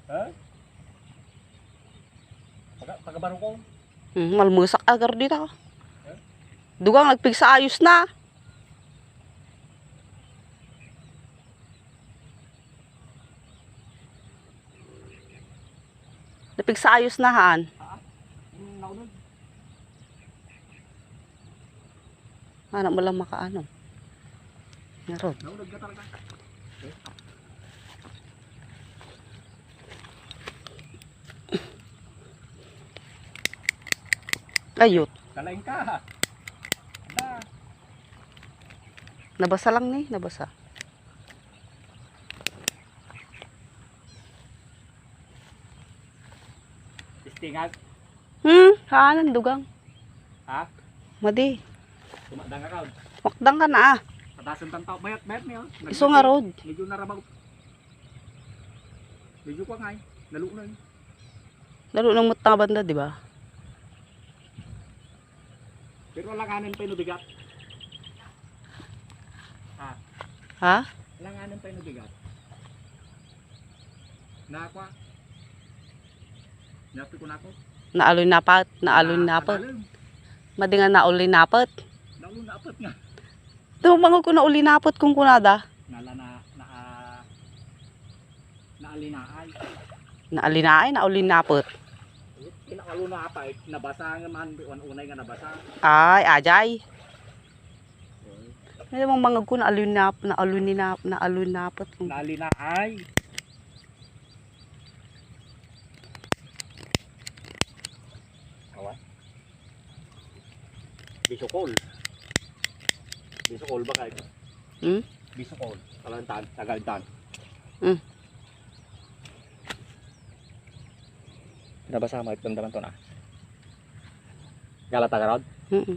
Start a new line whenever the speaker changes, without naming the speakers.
Ha? Pagabaro ko.
Malmusak agar dito. Dugang nagpigsa ayos na. Napigsa ayos na haan.
Naunod.
Hanap mo lang makaano. Meron.
Naunod ka talaga.
Ayot.
Kalain ka. Da.
Nabasa lang ni, nabasa.
Istingat.
Haanan dugang.
Ha?
Madi.
Tumadang ka kaon.
Makdang ka na ah.
Patasan tantaw. Bayat niyo.
Iso nga road.
Medyo narabaw. Medyo kwa ngay. Lalo na yun.
Lalo ng mutang banda, di ba?
Pero langanin pa yung bigat. Ha?
Ha?
Langanin pa yung bigat. Nakwa. Napi ko na ako.
Naaloy napat, naaloy napat. Madi nga nauli napat.
Naalo na apat nga.
Tumangol ko na uli napot kung kunada.
Nala na naalinaay.
Naalinaay, nauli napot.
Kinakalo na apa nabasa nga man unay nga nabasa.
Ay, ajay. Ano mong mangag ko naaloy napot.
Naalinaay. Awa. Bisukol. Bisukol ba kayo? Bisukol. Talantan, Tagaltan. Nabasa mo itong daman to na. Galata ka rod?